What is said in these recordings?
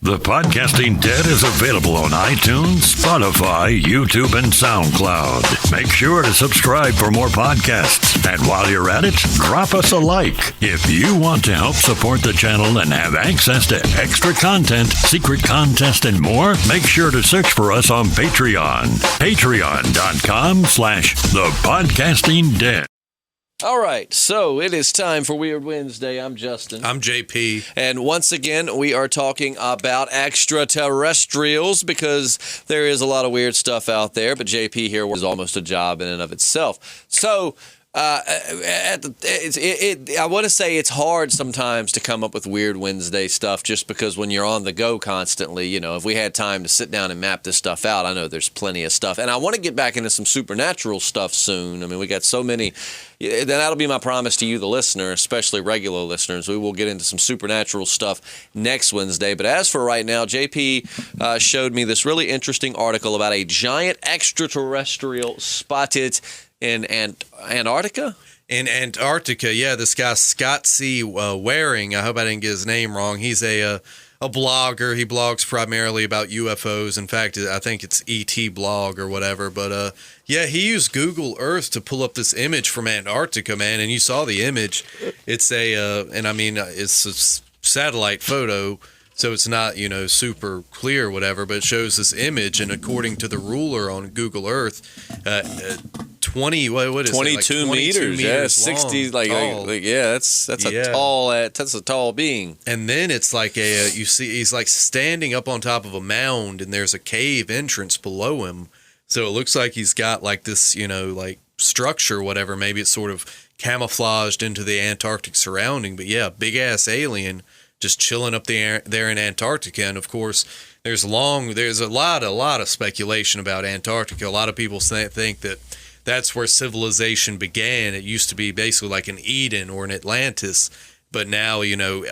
The Podcasting Dead is available on iTunes, Spotify, YouTube, and SoundCloud. Make sure to subscribe for more podcasts. And while you're at it, drop us a like. If you want to help support the channel and have access to extra content, secret contests, and more, make sure to search for us on Patreon. Patreon.com/thepodcastingdead. All right, so it is time for Weird Wednesday. I'm Justin. I'm JP. And once again, we are talking about extraterrestrials because there is a lot of weird stuff out there, but JP here is almost a job in and of itself. So I want to say it's hard sometimes to come up with Weird Wednesday stuff just because when you're on the go constantly, you know, if we had time to sit down and map this stuff out, I know there's plenty of stuff. And I want to get back into some supernatural stuff soon. I mean, we got so many. Then that'll be my promise to you, the listener, especially regular listeners. We will get into some supernatural stuff next Wednesday. But as for right now, JP showed me this really interesting article about a giant extraterrestrial spotted in Antarctica? In Antarctica, yeah. This guy, Scott C. Waring, I hope I didn't get his name wrong. He's a blogger. He blogs primarily about UFOs. In fact, I think it's ET blog or whatever. But, yeah, he used Google Earth to pull up this image from Antarctica, man. And you saw the image. It's it's a satellite photo, so it's not, super clear or whatever. But it shows this image, and according to the ruler on Google Earth, 22 meters, yeah, 60, tall. That's a tall being. And then it's like you see he's like standing up on top of a mound, and there's a cave entrance below him. So it looks like he's got like this, like structure, whatever. Maybe it's sort of camouflaged into the Antarctic surrounding. But yeah, big ass alien just chilling up there in Antarctica. And of course, there's a lot of speculation about Antarctica. A lot of people think that that's where civilization began. It used to be basically like an Eden or an Atlantis, but now,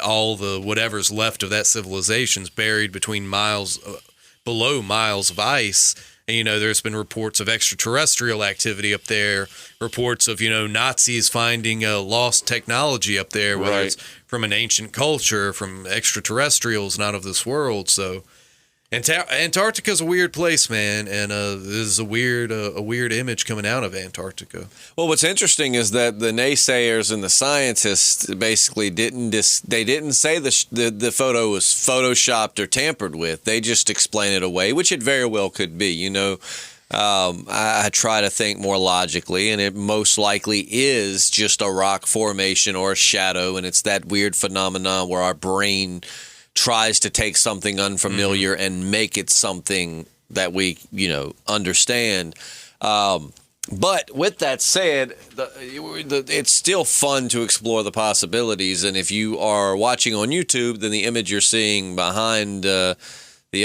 all the whatever's left of that civilization's buried between below miles of ice. And, there's been reports of extraterrestrial activity up there, reports of, Nazis finding lost technology up there, whether it's from an ancient culture, from extraterrestrials not of this world. So Antarctica's a weird place, man, and this is a weird image coming out of Antarctica. Well, what's interesting is that the naysayers and the scientists basically didn't say the photo was photoshopped or tampered with. They just explain it away, which it very well could be. I try to think more logically, and it most likely is just a rock formation or a shadow, and it's that weird phenomenon where our brain tries to take something unfamiliar and make it something that we, understand. But with that said, it's still fun to explore the possibilities. And if you are watching on YouTube, then the image you're seeing behind the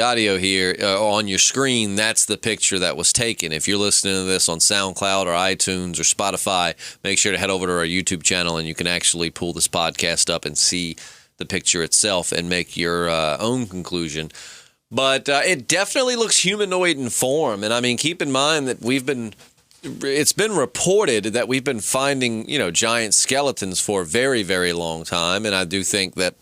audio here on your screen, that's the picture that was taken. If you're listening to this on SoundCloud or iTunes or Spotify, make sure to head over to our YouTube channel, and you can actually pull this podcast up and see the picture itself and make your own conclusion. But it definitely looks humanoid in form. And I mean, keep in mind that it's been reported that we've been finding, giant skeletons for a very, very long time. And I do think that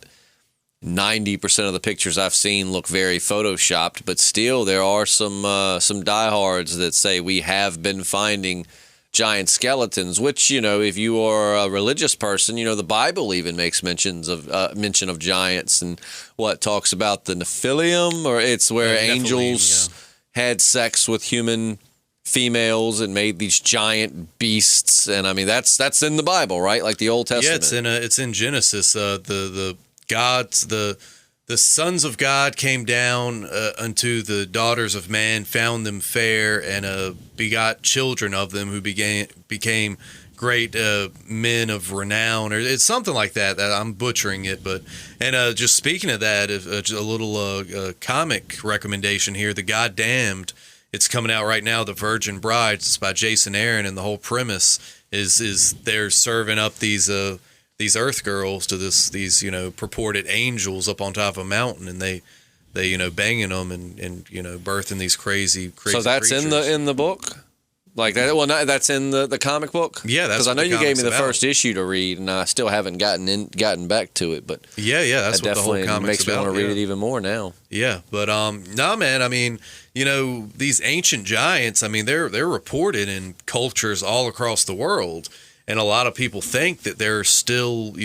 90% of the pictures I've seen look very photoshopped, but still there are some diehards that say we have been finding giant skeletons, which, if you are a religious person, the Bible even makes mention of giants, and talks about the Nephilim, or it's where angels had sex with human females and made these giant beasts. And I mean, that's in the Bible, right? Like the Old Testament. Yeah, it's in Genesis. The gods, the sons of God came down unto the daughters of man, found them fair, and begot children of them who became great men of renown, or it's something like that. I'm butchering it, just speaking of that, a little comic recommendation here: The Goddamned. It's coming out right now. The Virgin Brides. It's by Jason Aaron, and the whole premise is they're serving up these Earth girls to these purported angels up on top of a mountain, and they banging them and birthing these crazy. So that's creatures. in the book. Like that? Well, that's in the comic book. Yeah, that's because I know what the you gave me the comic's about. first issue to read, and I still haven't gotten back to it. But Yeah, that's that what the whole definitely comic's makes me about. want to read it even more now. Yeah, but no, man. I mean, these ancient giants. I mean, they're reported in cultures all across the world, and a lot of people think that they're still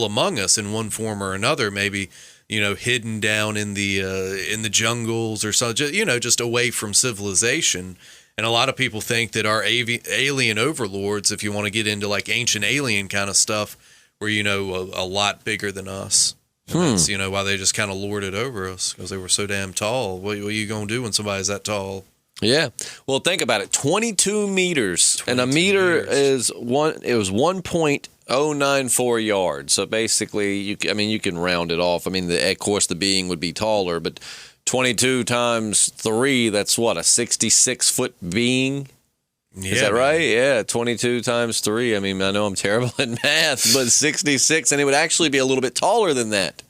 among us in one form or another. Maybe hidden down in the jungles or so. Just away from civilization. And a lot of people think that our alien overlords, if you want to get into like ancient alien kind of stuff, were a lot bigger than us. And that's why they just kind of lorded over us, because they were so damn tall. What are you gonna do when somebody's that tall? Yeah. Well, think about it. 22 meters, and a meter is one. It was 1.094 yards. So basically, you can round it off. I mean, of course, the being would be taller, but 22 times 3, that's what, a 66-foot being? Yeah, Is that right? Yeah, 22 times 3. I mean, I know I'm terrible at math, but 66, and it would actually be a little bit taller than that.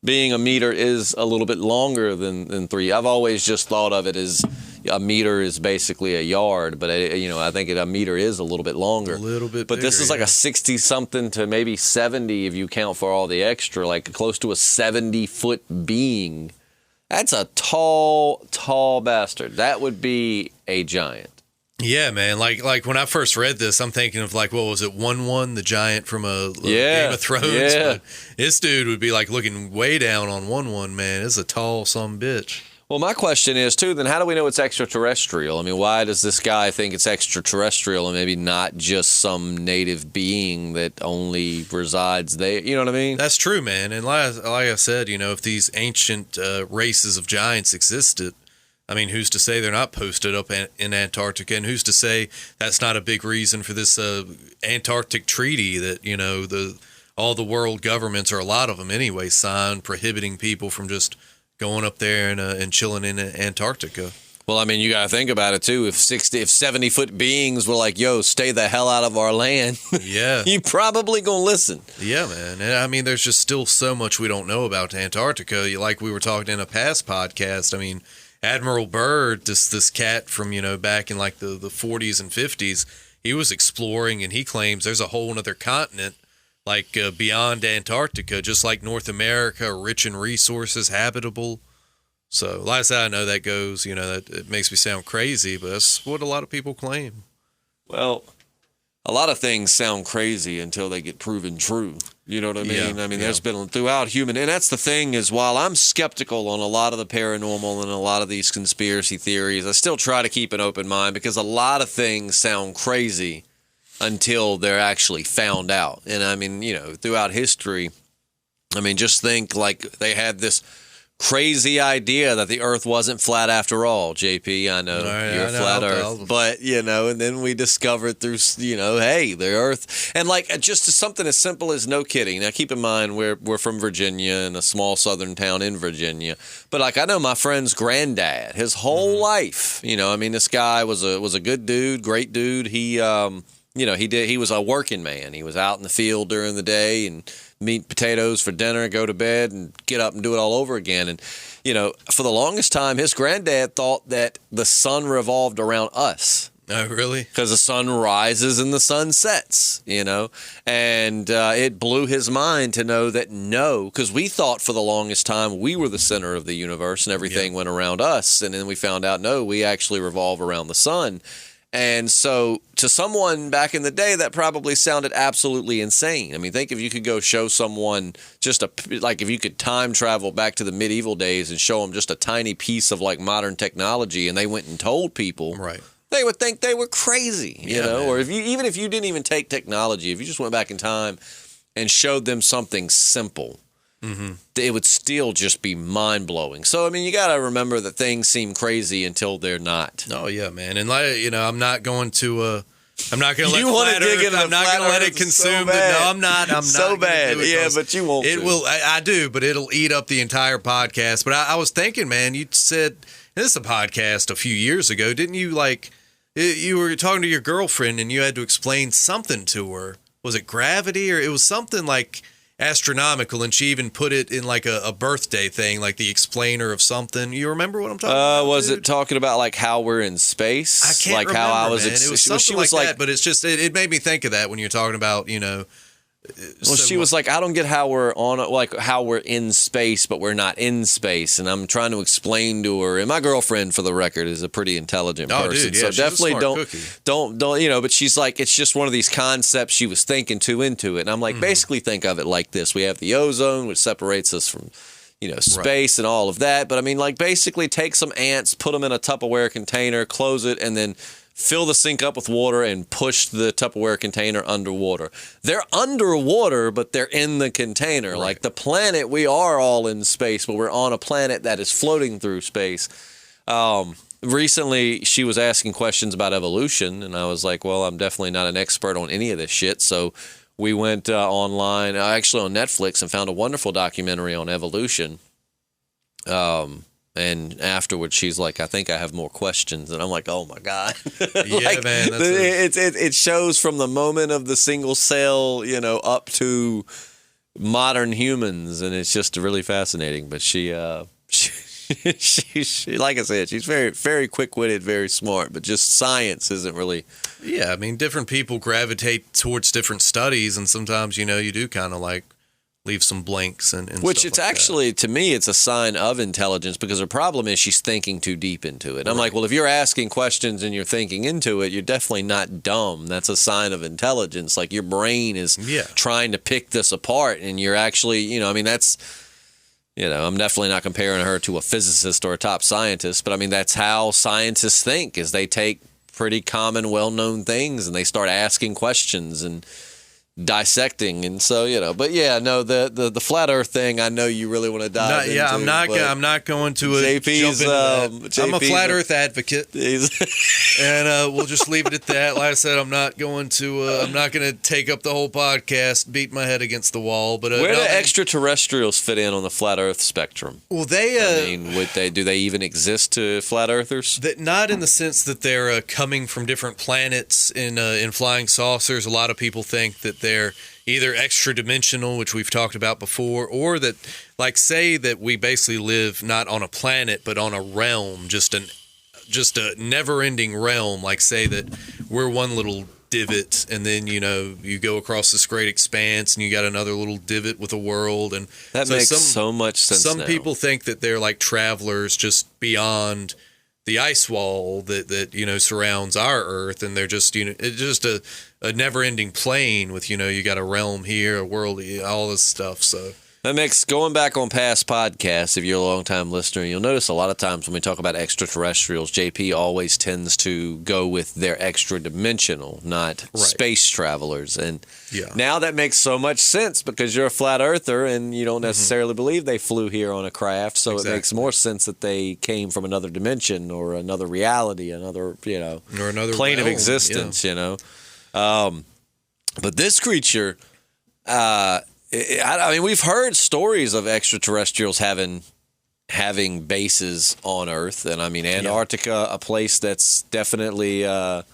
Being a meter is a little bit longer than 3. I've always just thought of it as a meter is basically a yard, but I think a meter is a little bit longer. A little bit But this is like a 60-something to maybe 70 if you count for all the extra, like close to a 70-foot being. That's a tall bastard. That would be a giant. Yeah, man. Like when I first read this, I'm thinking of like, what was it, 1-1, the giant from a Game of Thrones? Yeah. But this dude would be like looking way down on 1-1, man. It's a tall bitch. Well, my question is, too, then how do we know it's extraterrestrial? I mean, why does this guy think it's extraterrestrial and maybe not just some native being that only resides there? You know what I mean? That's true, man. And like I said, if these ancient races of giants existed, I mean, who's to say they're not posted up in Antarctica? And who's to say that's not a big reason for this Antarctic treaty that, all the world governments, or a lot of them anyway, signed, prohibiting people from just going up there and chilling in Antarctica. Well, I mean, you got to think about it, too. If 70-foot beings were like, yo, stay the hell out of our land, yeah, you probably going to listen. Yeah, man. And I mean, there's just still so much we don't know about Antarctica. Like we were talking in a past podcast, I mean, Admiral Byrd, this cat from, back in like the 40s and 50s, he was exploring, and he claims there's a whole other continent like beyond Antarctica, just like North America, rich in resources, habitable. So, like I said, I know that goes, that it makes me sound crazy, but that's what a lot of people claim. Well, a lot of things sound crazy until they get proven true. You know what I mean? Yeah, I mean, there's been throughout human, and that's the thing is, while I'm skeptical on a lot of the paranormal and a lot of these conspiracy theories, I still try to keep an open mind, because a lot of things sound crazy until they're actually found out. And I mean, throughout history, I mean, just think like they had this crazy idea that the earth wasn't flat after all. JP, I know you're a flat earth, but and then we discovered through, hey, the earth, and like just something as simple as, no kidding. Now keep in mind, we're from Virginia, in a small southern town in Virginia, but like I know my friend's granddad, his whole life, I mean, this guy was a good dude, great dude. He, he was a working man. He was out in the field during the day and meat potatoes for dinner, go to bed, and get up and do it all over again. And, for the longest time, his granddad thought that the sun revolved around us. Oh, really? Because the sun rises and the sun sets, and it blew his mind to know that no, because we thought for the longest time we were the center of the universe and everything went around us. And then we found out, no, we actually revolve around the sun. And so to someone back in the day, that probably sounded absolutely insane. I mean, think if you could go show someone if you could time travel back to the medieval days and show them just a tiny piece of like modern technology, and they went and told people, right, they would think they were crazy, man. Or even if you didn't even take technology, if you just went back in time and showed them something simple, it would still just be mind-blowing. So, I mean, you got to remember that things seem crazy until they're not. Oh, yeah, man. And, I'm not going to I'm not going to let you want to dig Earth, into I'm not going to let it consume so it. No, I'm not. I'm so not bad. Yeah, but you won't. It will. I do, but it'll eat up the entire podcast. But I was thinking, man, you said, this is a podcast a few years ago, didn't you? Like, you were talking to your girlfriend and you had to explain something to her. Was it gravity, or it was something like, astronomical, and she even put it in like a birthday thing, like the explainer of something. You remember what I'm talking about? Was dude? it talking about like how we're in space? I can't like remember, how I was. man. It was something she was like that, but it's just it made me think of that when you're talking about, you know. Well, she was like, I don't get how we're how we're in space, but we're not in space. And I'm trying to explain to her. And my girlfriend, for the record, is a pretty intelligent person. Dude, yeah, so she's a definitely smart don't, you know, but she's like, it's just one of these concepts she was thinking too into it. And I'm like, basically think of it like this. We have the ozone, which separates us from, you know, space and all of that. But I mean, like, basically take some ants, put them in a Tupperware container, close it, and then fill the sink up with water and push the Tupperware container underwater. They're underwater, but they're in the container. Right. Like the planet, we are all in space, but we're on a planet that is floating through space. Recently, she was asking questions about evolution, and I was like, well, I'm definitely not an expert on any of this shit. So we went online, actually on Netflix, and found a wonderful documentary on evolution. And afterwards, she's like, I think I have more questions. And I'm like, oh, my God. Yeah, like, man. It shows from the moment of the single cell, you know, up to modern humans. And it's just really fascinating. But she like I said, she's very, very quick-witted, very smart. But just science isn't really. Yeah, I mean, different people gravitate towards different studies. And sometimes, you know, you do kind of like leave some blanks and which stuff it's like actually, to me, it's a sign of intelligence, because her problem is she's thinking too deep into it. I'm like, well, if you're asking questions and you're thinking into it, you're definitely not dumb. That's a sign of intelligence. Like your brain is trying to pick this apart, and you're actually, you know, I mean, that's, you know, I'm definitely not comparing her to a physicist or a top scientist, but I mean, that's how scientists think, is they take pretty common, well-known things and they start asking questions and dissecting. And so, you know, but yeah, no, the flat earth thing, I know you really want to dive into. I'm not going to JP's, jump into that. I'm a flat earth advocate, and we'll just leave it at that. Like I said, I'm not going to take up the whole podcast, beat my head against the wall. But where do extraterrestrials fit in on the flat earth spectrum? Well, they I mean, do they even exist to flat earthers? Not in the sense that they're coming from different planets in flying saucers. A lot of people think that they're either extra dimensional, which we've talked about before, or that, like, say that we basically live not on a planet but on a realm, just a never-ending realm. Like, say that we're one little divot, and then, you know, you go across this great expanse and you got another little divot with a world, and that makes so much sense. Some people think that they're like travelers just beyond the ice wall that you know surrounds our Earth, and they're just, you know, it's just a never-ending plane with, you know, you got a realm here, a world, all this stuff. So that makes, going back on past podcasts, if you're a long-time listener, you'll notice a lot of times when we talk about extraterrestrials, JP always tends to go with their extra-dimensional, not space travelers. And now that makes so much sense, because you're a flat earther and you don't necessarily believe they flew here on a craft, so it makes more sense that they came from another dimension or another reality, another, you know, or another plane realm of existence, you know. But this creature, I mean, we've heard stories of extraterrestrials having bases on Earth, and I mean, Antarctica, a place that's definitely that'd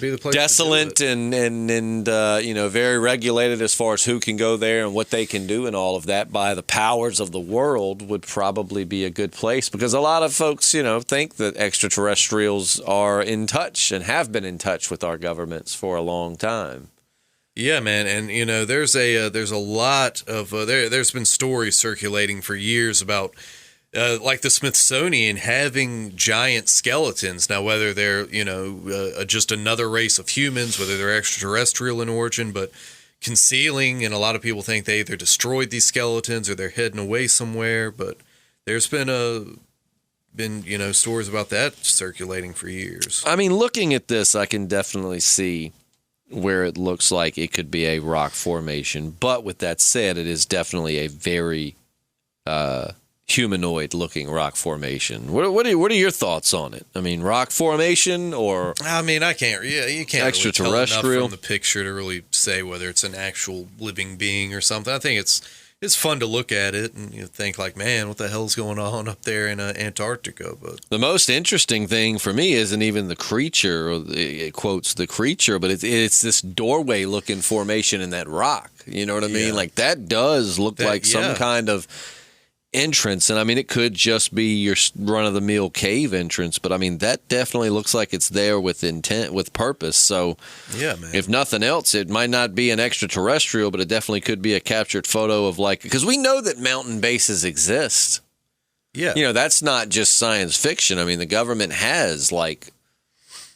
be the place desolate and you know, very regulated as far as who can go there and what they can do and all of that by the powers of the world, would probably be a good place, because a lot of folks, you know, think that extraterrestrials are in touch and have been in touch with our governments for a long time. Yeah, man, and you know, there's a lot of there's been stories circulating for years about like the Smithsonian having giant skeletons. Now, whether they're, you know, just another race of humans, whether they're extraterrestrial in origin, but concealing, and a lot of people think they either destroyed these skeletons or they're heading away somewhere. But there's been you know, stories about that circulating for years. I mean, looking at this, I can definitely see where it looks like it could be a rock formation. But with that said, it is definitely a very humanoid-looking rock formation. What are your thoughts on it? I mean, rock formation, or I mean, you can't extraterrestrial really tell enough from the picture to really say whether it's an actual living being or something. I think it's it's fun to look at it and you think like, man, what the hell's going on up there in Antarctica? But the most interesting thing for me isn't even the creature, or it quotes the creature, but it's this doorway-looking formation in that rock. You know what I mean? Like that does look like some kind of entrance, and I mean it could just be your run-of-the-mill cave entrance, but I mean that definitely looks like it's there with intent, with purpose. So yeah, man, if nothing else, it might not be an extraterrestrial, but it definitely could be a captured photo of, like, because we know that mountain bases exist. Yeah, you know, that's not just science fiction. I mean, the government has like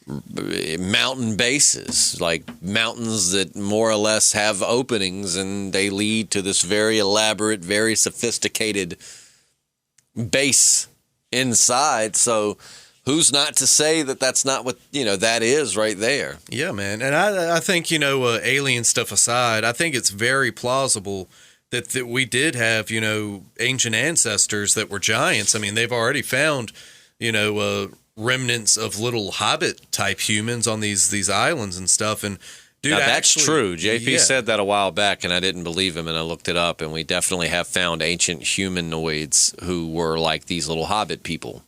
mountain bases, like mountains that more or less have openings, and they lead to this very elaborate, very sophisticated base inside. So who's not to say that that's not what, you know, that is right there? Yeah, man. And I think, you know, alien stuff aside, I think it's very plausible that we did have, you know, ancient ancestors that were giants. I mean, they've already found, you know, remnants of little hobbit type humans on these islands and stuff. And dude, now, that's true. JP said that a while back, and I didn't believe him, and I looked it up, and we definitely have found ancient humanoids who were like these little hobbit people.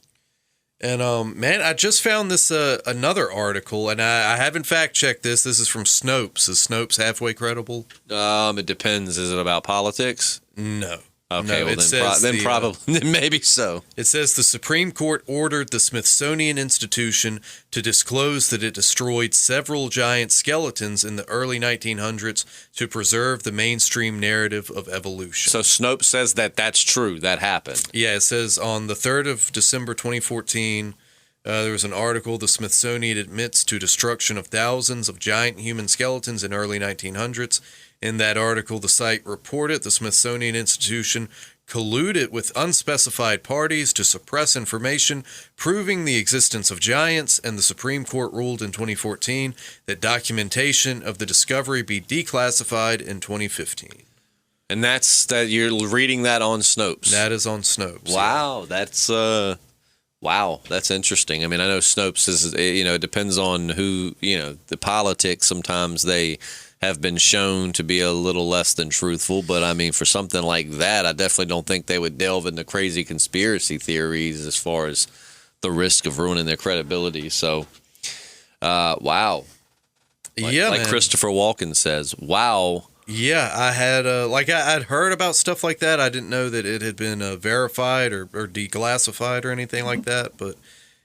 And man, I just found this another article, and I haven't fact checked this. This is from Snopes. Is Snopes halfway credible? It depends. Is it about politics? No. Okay, no, well then probably then maybe so. It says the Supreme Court ordered the Smithsonian Institution to disclose that it destroyed several giant skeletons in the early 1900s to preserve the mainstream narrative of evolution. So Snopes says that that's true. That happened. Yeah, it says on the 3rd of December 2014, there was an article, the Smithsonian admits to destruction of thousands of giant human skeletons in early 1900s. In that article, the site reported the Smithsonian Institution colluded with unspecified parties to suppress information proving the existence of giants, and the Supreme Court ruled in 2014 that documentation of the discovery be declassified in 2015. And that you're reading that on Snopes. That is on Snopes. Wow, yeah. That's interesting. I mean, I know Snopes is, you know, it depends on who, you know, the politics. Sometimes they have been shown to be a little less than truthful, but I mean, for something like that, I definitely don't think they would delve into crazy conspiracy theories as far as the risk of ruining their credibility. So, wow. Like Christopher Walken says, wow. Yeah, I had I'd heard about stuff like that. I didn't know that it had been verified or declassified or anything like that. But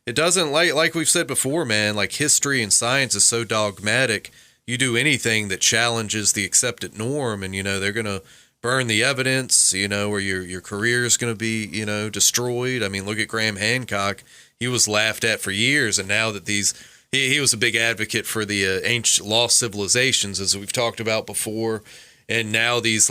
it doesn't, like we've said before, man. Like, history and science is so dogmatic. You do anything that challenges the accepted norm, and you know they're gonna burn the evidence. You know, or your career is gonna be, you know, destroyed. I mean, look at Graham Hancock. He was laughed at for years, and now that he was a big advocate for the ancient lost civilizations, as we've talked about before, and now these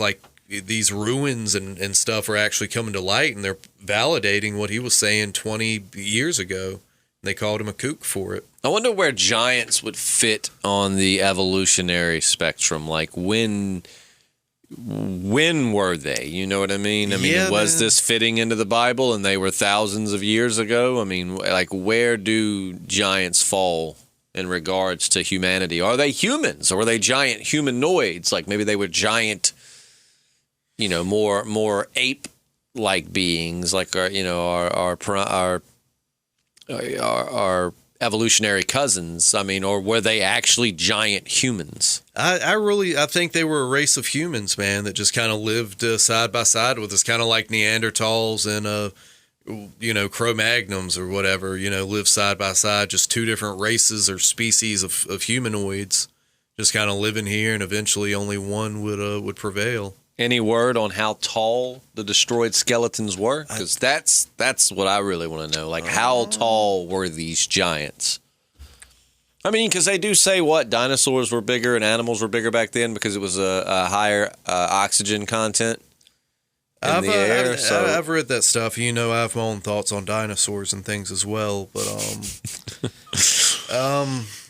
ruins and stuff are actually coming to light, and they're validating what he was saying 20 years ago. They called him a kook for it. I wonder where giants would fit on the evolutionary spectrum. Like, when were they? You know what I mean? I mean, was this fitting into the Bible and they were thousands of years ago? I mean, like, where do giants fall in regards to humanity? Are they humans, or are they giant humanoids? Like, maybe they were giant, you know, more ape-like beings, like our evolutionary cousins. I mean, or were they actually giant humans? I think they were a race of humans, man, that just kind of lived side by side with us, kind of like Neanderthals and you know, Cro-Magnons or whatever, you know, live side by side, just two different races or species of humanoids just kind of living here, and eventually only one would prevail. Any word on how tall the destroyed skeletons were? Because that's what I really want to know. Like, how tall were these giants? I mean, because they do say dinosaurs were bigger and animals were bigger back then because it was a higher oxygen content in the air. I've read that stuff. You know, I have my own thoughts on dinosaurs and things as well. But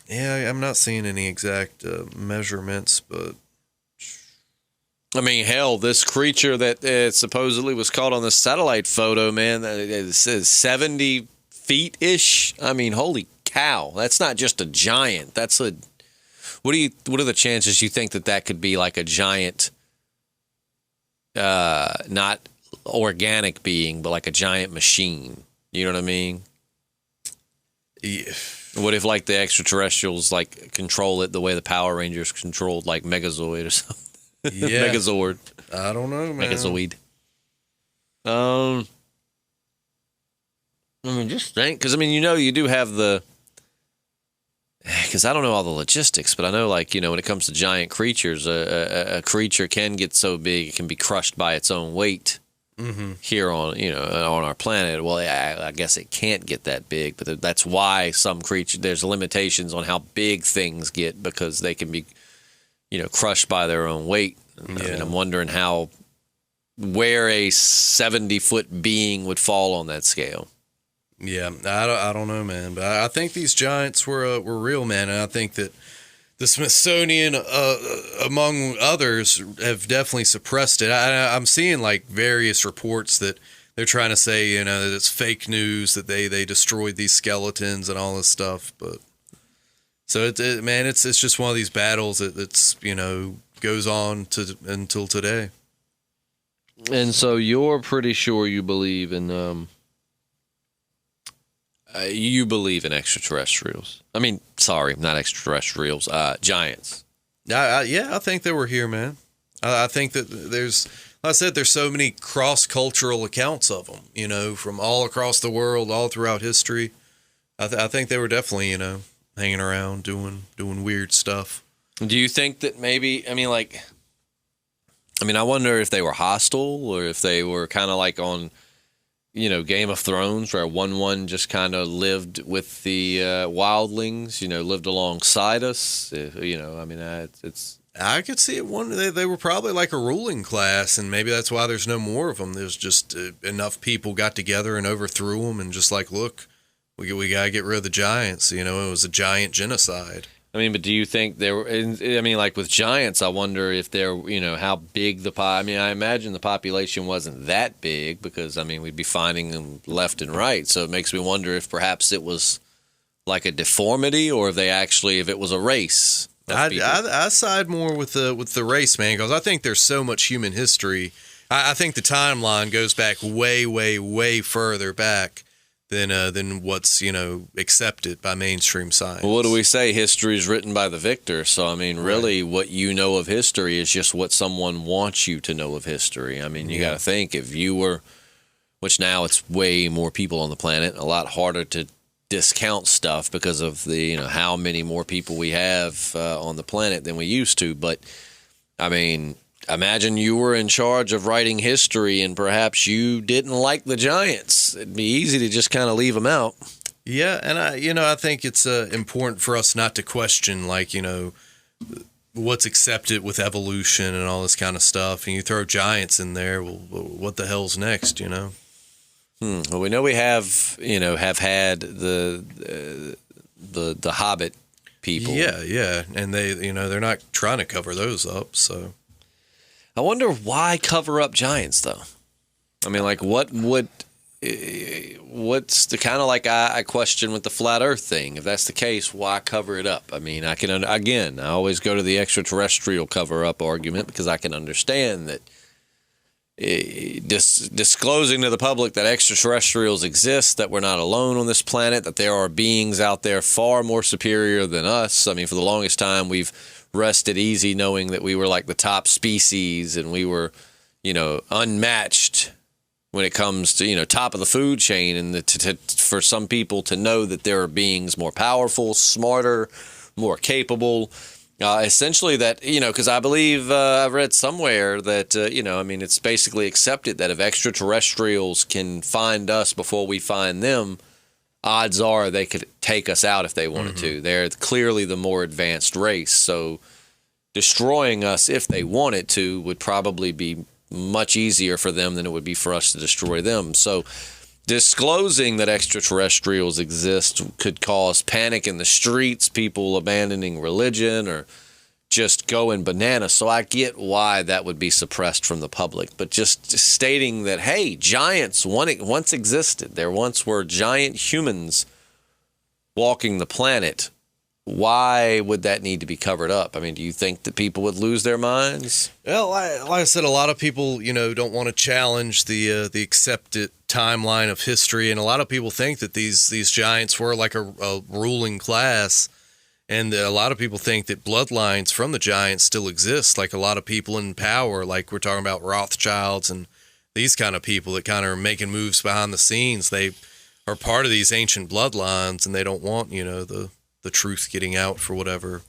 yeah, I'm not seeing any exact measurements, but. I mean, hell, this creature that supposedly was caught on the satellite photo, man, it says 70 feet-ish. I mean, holy cow. That's not just a giant. That's what are the chances you think that could be like a giant not organic being, but like a giant machine. You know what I mean? Yeah. What if like the extraterrestrials like control it the way the Power Rangers controlled like Megazoid or something? Yeah. Megazord. I don't know, man. Megazoid. I mean, just think, because I mean, you do have because I don't know all the logistics, but I know, like, when it comes to giant creatures, a creature can get so big it can be crushed by its own weight here on our planet. Well, I guess it can't get that big, but that's why there's limitations on how big things get, because they can be, crushed by their own weight. Yeah. I mean, I'm wondering where a 70-foot being would fall on that scale. Yeah, I don't know, man, but I think these giants were real, man, and I think that the Smithsonian, among others, have definitely suppressed it. I'm seeing like various reports that they're trying to say, that it's fake news, that they destroyed these skeletons and all this stuff, but so it's just one of these battles that's goes on until today. And so you're pretty sure you believe in extraterrestrials. I mean, sorry, not extraterrestrials, giants. Yeah, I think they were here, man. I think that there's so many cross-cultural accounts of them, from all across the world, all throughout history. I think they were definitely, hanging around, doing weird stuff. Do you think that maybe, I wonder if they were hostile, or if they were kind of like on, Game of Thrones, where one just kind of lived with the wildlings, lived alongside us. It's. I could see it. They were probably like a ruling class, and maybe that's why there's no more of them. There's just enough people got together and overthrew them, and just like, look, we gotta get rid of the giants. It was a giant genocide. But do you think there were? Like with giants, I wonder if they're, how big I imagine the population wasn't that big, because we'd be finding them left and right. So it makes me wonder if perhaps it was like a deformity, or if it was a race. I side more with the race, man, because I think there's so much human history. I think the timeline goes back way, way, way further back than what's accepted by mainstream science. Well, what do we say? History is written by the victor. So really, what you know of history is just what someone wants you to know of history. You got to think, if you were, which now it's way more people on the planet, a lot harder to discount stuff because of the how many more people we have on the planet than we used to. But imagine you were in charge of writing history, and perhaps you didn't like the giants. It'd be easy to just kind of leave them out. Yeah, and I think it's important for us not to question, like, what's accepted with evolution and all this kind of stuff. And you throw giants in there, well, what the hell's next? Well, we know we have had the Hobbit people. Yeah, and they, they're not trying to cover those up, so. I wonder why cover up giants, though. What's the kind of like I question with the flat Earth thing? If that's the case, why cover it up? I always go to the extraterrestrial cover up argument, because I can understand that disclosing to the public that extraterrestrials exist, that we're not alone on this planet, that there are beings out there far more superior than us. For the longest time, we've rested easy knowing that we were like the top species, and we were, unmatched when it comes to, top of the food chain. And for some people to know that there are beings more powerful, smarter, more capable, essentially that, because I believe I've read somewhere that, it's basically accepted that if extraterrestrials can find us before we find them, odds are they could take us out if they wanted to. They're clearly the more advanced race. So destroying us, if they wanted to, would probably be much easier for them than it would be for us to destroy them. So disclosing that extraterrestrials exist could cause panic in the streets, people abandoning religion, or just going bananas. So I get why that would be suppressed from the public. But just stating that, hey, giants once existed. There once were giant humans walking the planet. why would that need to be covered up? I mean, do you think that people would lose their minds? Well, like I said, a lot of people, don't want to challenge the accepted timeline of history, and a lot of people think that these giants were like a ruling class, and a lot of people think that bloodlines from the giants still exist. Like a lot of people in power, like we're talking about Rothschilds and these kind of people that kind of are making moves behind the scenes. They are part of these ancient bloodlines, and they don't want the truth getting out for whatever.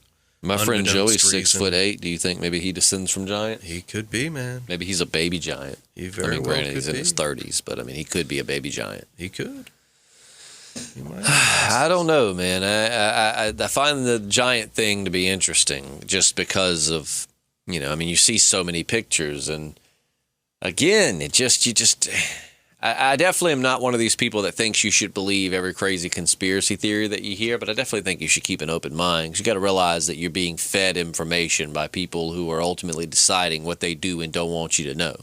My friend Joey's reason. 6'8". Do you think maybe he descends from giants? He could be, man. Maybe he's a baby giant. He very well granted, could he's in be. his 30s, but I mean, he could be a baby giant. He could. He might. I don't know, man. I find the giant thing to be interesting just because of, you see so many pictures, and again, I definitely am not one of these people that thinks you should believe every crazy conspiracy theory that you hear, but I definitely think you should keep an open mind, because you got to realize that you're being fed information by people who are ultimately deciding what they do and don't want you to know.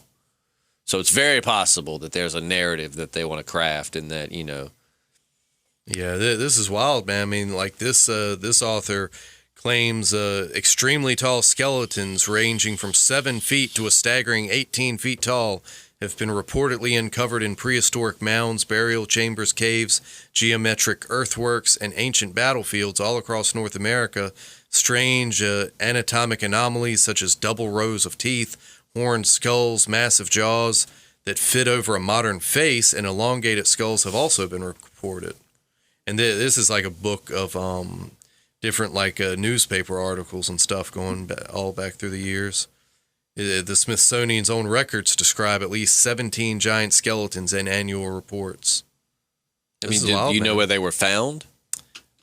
So it's very possible that there's a narrative that they want to craft, and that, Yeah, this is wild, man. I mean, like this author claims extremely tall skeletons ranging from 7 feet to a staggering 18 feet tall have been reportedly uncovered in prehistoric mounds, burial chambers, caves, geometric earthworks, and ancient battlefields all across North America. Strange anatomic anomalies such as double rows of teeth, horned skulls, massive jaws that fit over a modern face, and elongated skulls have also been reported. And this is like a book of different newspaper articles and stuff going all back through the years. The Smithsonian's own records describe at least 17 giant skeletons in annual reports. do you know where they were found?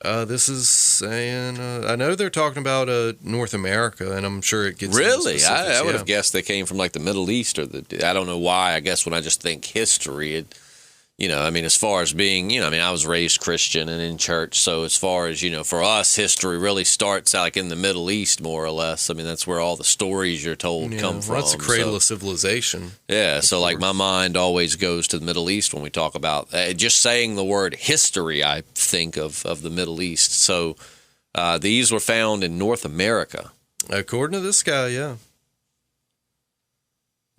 This is saying, I know they're talking about North America, and I'm sure it gets Really? I would have guessed they came from like the Middle East, or I don't know why. I guess when I just think history, as far as being, I was raised Christian and in church. So as far as, for us, history really starts like in the Middle East, more or less. I mean, that's where all the stories you're told come from. That's the cradle of civilization. Yeah. So like my mind always goes to the Middle East when we talk about just saying the word history. I think of the Middle East. So these were found in North America. According to this guy, yeah.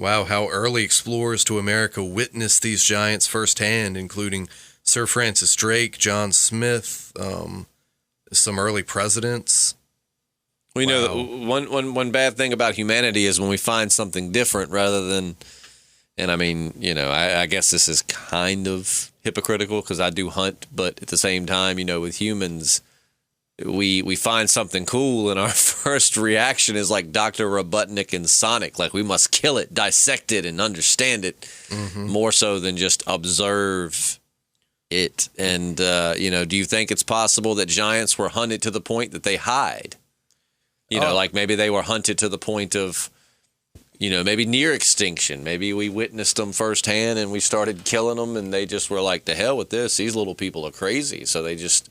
Wow, how early explorers to America witnessed these giants firsthand, including Sir Francis Drake, John Smith, some early presidents. Well, that one bad thing about humanity is when we find something different rather than, and I guess this is kind of hypocritical because I do hunt, but at the same time, with humans, we find something cool, and our first reaction is like Dr. Robotnik and Sonic. Like, we must kill it, dissect it, and understand it more so than just observe it. And, do you think it's possible that giants were hunted to the point that they hide? Like maybe they were hunted to the point of, maybe near extinction. Maybe we witnessed them firsthand and we started killing them, and they just were like, to hell with this. These little people are crazy. So they just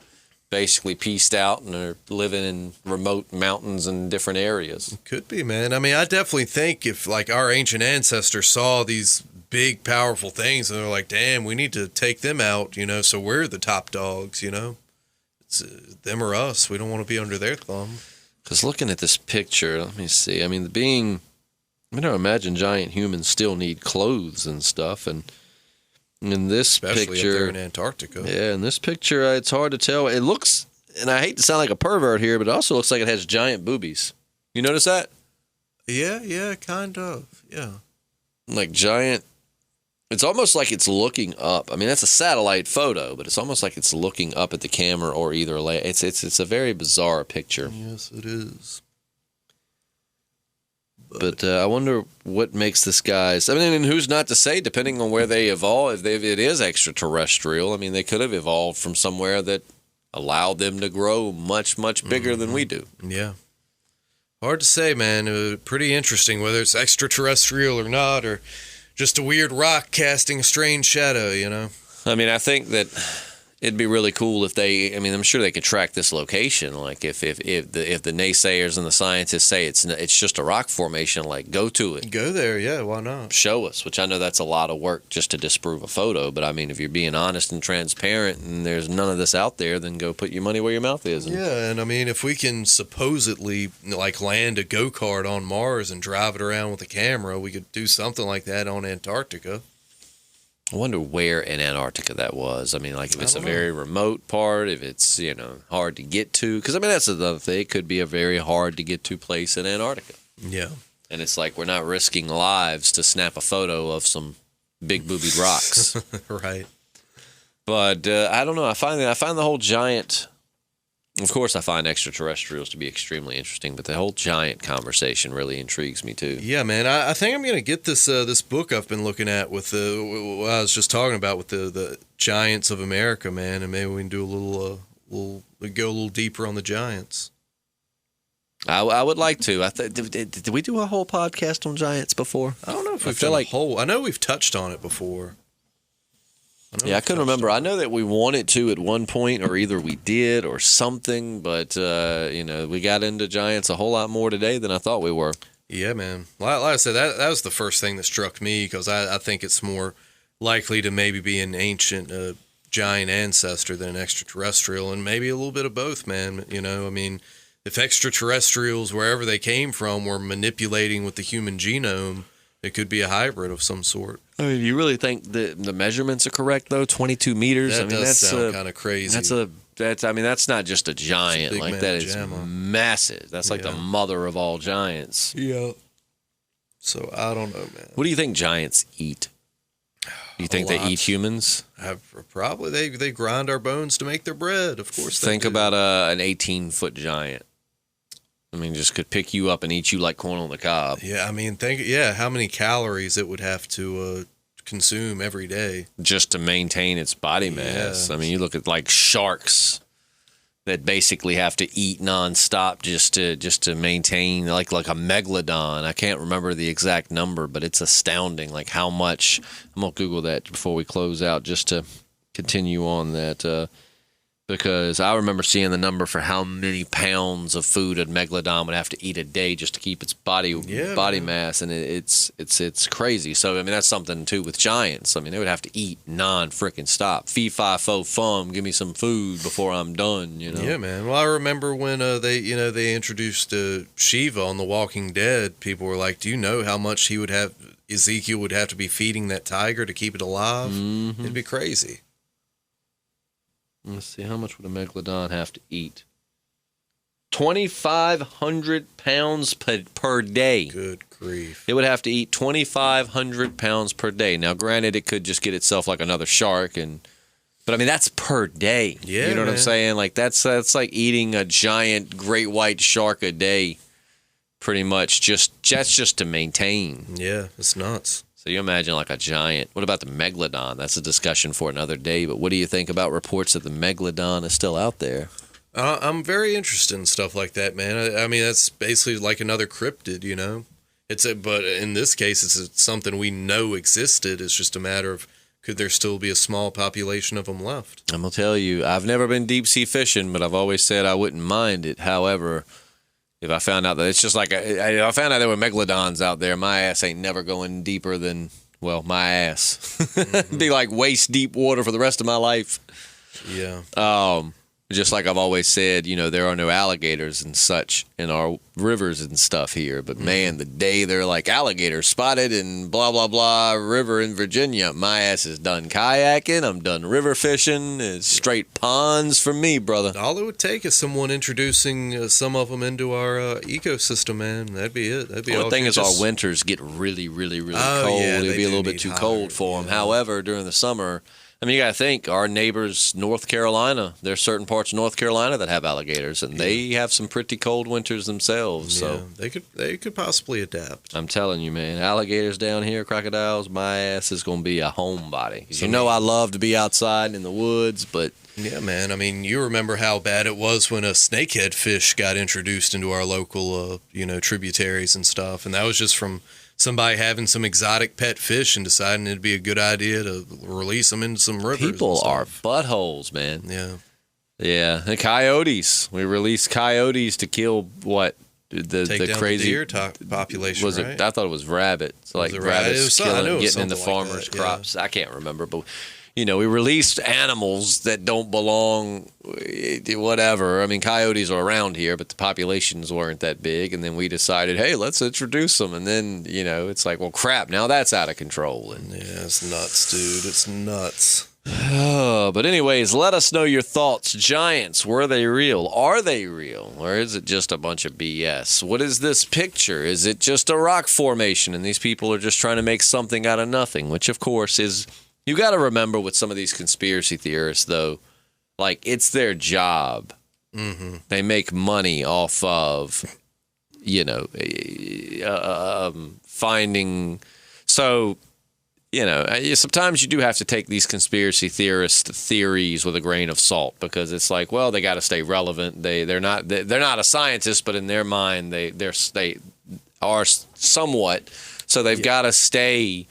basically pieced out and are living in remote mountains and different areas. It could be, man. I definitely think if like our ancient ancestors saw these big, powerful things and they're like, damn, we need to take them out, so we're the top dogs, It's them or us. We don't want to be under their thumb. Because looking at this picture, let me see. I imagine giant humans still need clothes and stuff, and in this especially picture, up there in Antarctica. Yeah, in this picture, it's hard to tell. It looks, and I hate to sound like a pervert here, but it also looks like it has giant boobies. You notice that? Yeah, kind of. Yeah. Like giant. It's almost like it's looking up. That's a satellite photo, but it's almost like it's looking up at the camera or either. It's a very bizarre picture. Yes, it is. But I wonder what makes this guy's. And who's not to say, depending on where they evolve, if it is extraterrestrial. They could have evolved from somewhere that allowed them to grow much, much bigger than we do. Yeah. Hard to say, man. Pretty interesting, whether it's extraterrestrial or not, or just a weird rock casting a strange shadow, I think that It'd be really cool if they. I mean, I'm sure they could track this location. Like if the naysayers and the scientists say it's just a rock formation, like go to it, Go there, yeah. Why not? show us. Which I know that's a lot of work just to disprove a photo. But I mean, if you're being honest and transparent, and there's none of this out there, then go put your money where your mouth is. Yeah, and I mean, if we can supposedly like land a go-kart on Mars and drive it around with a camera, we could do something like that on Antarctica. I wonder where in Antarctica that was. I mean, like if it's a don't know. very remote part, if it's, hard to get to. Because, I mean, that's another thing. It could be a very hard to get to place in Antarctica. Yeah. And it's like we're not risking lives to snap a photo of some big boobied rocks. Right. But I don't know. I find the whole giant. Of course, I find extraterrestrials to be extremely interesting, but the whole giant conversation really intrigues me too. Yeah, man. I think I'm gonna get this this book I've been looking at with what I was just talking about with the giants of America, man, and maybe we can do a little go a little deeper on the giants. I would like to. Did we do a whole podcast on giants before? I don't know if I we've feel done like- a whole. I know we've touched on it before. Yeah, I couldn't remember. I know that we wanted to at one point, or either we did or something, but we got into giants a whole lot more today than I thought we were. Yeah, man. Like I said, that was the first thing that struck me because I think it's more likely to maybe be an ancient giant ancestor than an extraterrestrial, and maybe a little bit of both, man. I mean, if extraterrestrials, wherever they came from, were manipulating with the human genome, it could be a hybrid of some sort. I mean, you really think the measurements are correct though? 22 meters. That I mean, does that's sound kind of crazy. that's not just a giant. big Like man that is jamma. massive. That's like the mother of all giants. Yeah. So I don't know, man. What do you think giants eat? Do you think they lot. eat humans? Probably they grind our bones to make their bread. Of course. They Think do. about an 18-foot giant. I mean, just could pick you up and eat you like corn on the cob. Yeah, I mean, how many calories it would have to consume every day. Just to maintain its body mass. Yeah. I mean, you look at like sharks that basically have to eat nonstop just to maintain like a megalodon. I can't remember the exact number, but it's astounding. Like how much. I'm gonna Google that before we close out just to continue on that. Because I remember seeing the number for how many pounds of food a megalodon would have to eat a day just to keep its body mass, and it's crazy. So I mean that's something too with giants. I mean they would have to eat non-freaking stop. Fee fi fo fum, give me some food before I'm done. Yeah, man. Well, I remember when they introduced Shiva on The Walking Dead. People were like, "Do you know how much Ezekiel would have to be feeding that tiger to keep it alive? Mm-hmm. It'd be crazy." Let's see, how much would a megalodon have to eat? 2,500 pounds per day. Good grief. It would have to eat 2,500 pounds per day. Now, granted, it could just get itself like another shark, but I mean that's per day. Yeah, you know what I'm man. saying? Like that's like eating a giant great white shark a day, pretty much. That's just to maintain. Yeah, it's nuts. So you imagine like a giant. What about the megalodon? That's a discussion for another day. But what do you think about reports that the megalodon is still out there? I'm very interested in stuff like that, man. I mean, that's basically like another cryptid, but in this case, it's something we know existed. It's just a matter of could there still be a small population of them left? I'm gonna tell you, I've never been deep sea fishing, but I've always said I wouldn't mind it. However, if I found out that it's just like if I found out there were megalodons out there, my ass ain't never going deeper than my ass. It'd be like waist deep water for the rest of my life. Yeah. Just like I've always said, there are no alligators and such in our rivers and stuff here. But man, the day they're like alligators spotted in blah, blah, blah river in Virginia, my ass is done kayaking. I'm done river fishing. It's straight ponds for me, brother. All it would take is someone introducing some of them into our ecosystem, man. That'd be it. That'd be The all. thing is, our winters get really, really, really cold. Yeah, It'd they be a do little bit need too hotter, cold for them. yeah. However, during the summer, I mean, you got to think, our neighbors, North Carolina, there's certain parts of North Carolina that have alligators, and they have some pretty cold winters themselves. Yeah, So they could possibly adapt. I'm telling you, man, alligators down here, crocodiles, my ass is going to be a homebody. I love to be outside in the woods, but Yeah, man. I mean, you remember how bad it was when a snakehead fish got introduced into our local, tributaries and stuff, and that was just from somebody having some exotic pet fish and deciding it'd be a good idea to release them into some rivers. People are buttholes, man. Yeah. Yeah. The coyotes. We released coyotes to kill what? The crazy deer population, was right? it? I thought it was rabbits. Like rabbits getting into farmers' crops. I can't remember, but we released animals that don't belong. Whatever. I mean, coyotes are around here, but the populations weren't that big. And then we decided, hey, let's introduce them. And then it's like, well, crap. Now that's out of control. And yeah, it's nuts, dude. It's nuts. But anyways, let us know your thoughts. Giants, were they real? Are they real? Or is it just a bunch of BS? What is this picture? Is it just a rock formation and these people are just trying to make something out of nothing? Which, of course, is... You got to remember with some of these conspiracy theorists, though, like, it's their job. Mm-hmm. They make money off of, finding... So... sometimes you do have to take these conspiracy theorist theories with a grain of salt because it's like, well, they got to stay relevant. They're not a scientist, but in their mind they are somewhat. So they've got to stay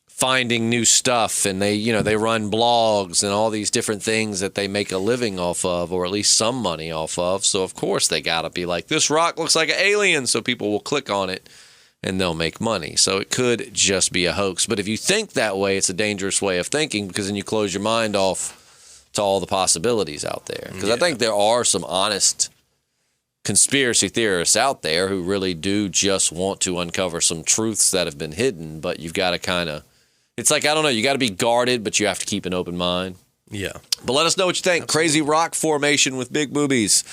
finding new stuff, and they run blogs and all these different things that they make a living off of, or at least some money off of. So of course they got to be like, this rock looks like an alien, so people will click on it. And they'll make money. So it could just be a hoax. But if you think that way, it's a dangerous way of thinking because then you close your mind off to all the possibilities out there. Because I think there are some honest conspiracy theorists out there who really do just want to uncover some truths that have been hidden. But you've got to kind of, it's like, I don't know, you got to be guarded, but you have to keep an open mind. Yeah. But let us know what you think. Absolutely. Crazy rock formation with big boobies.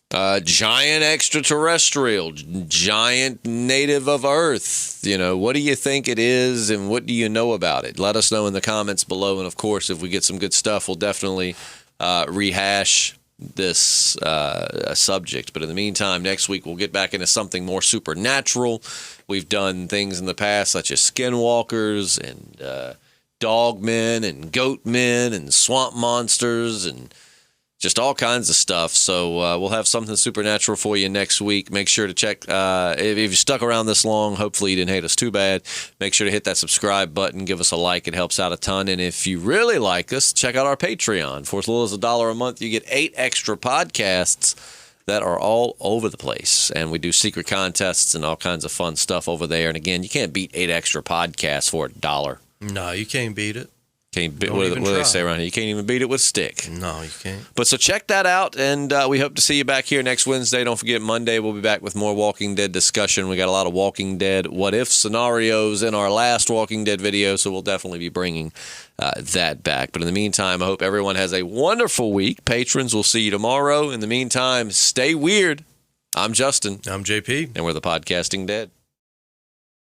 Giant extraterrestrial, giant native of Earth. What do you think it is and what do you know about it? Let us know in the comments below. And, of course, if we get some good stuff, we'll definitely rehash this subject. But in the meantime, next week we'll get back into something more supernatural. We've done things in the past such as skinwalkers and dogmen and goatmen and swamp monsters and just all kinds of stuff. So we'll have something supernatural for you next week. Make sure to check. If you stuck around this long, hopefully you didn't hate us too bad. Make sure to hit that subscribe button. Give us a like. It helps out a ton. And if you really like us, check out our Patreon. For as little as $1 a month, you get 8 extra podcasts that are all over the place. And we do secret contests and all kinds of fun stuff over there. And again, you can't beat 8 extra podcasts for $1. No, you can't beat it. What do they say around here? You can't even beat it with a stick. No, you can't. But so check that out, and we hope to see you back here next Wednesday. Don't forget, Monday we'll be back with more Walking Dead discussion. We got a lot of Walking Dead what-if scenarios in our last Walking Dead video, so we'll definitely be bringing that back. But in the meantime, I hope everyone has a wonderful week. Patrons, we'll see you tomorrow. In the meantime, stay weird. I'm Justin. I'm JP. And we're the Podcasting Dead.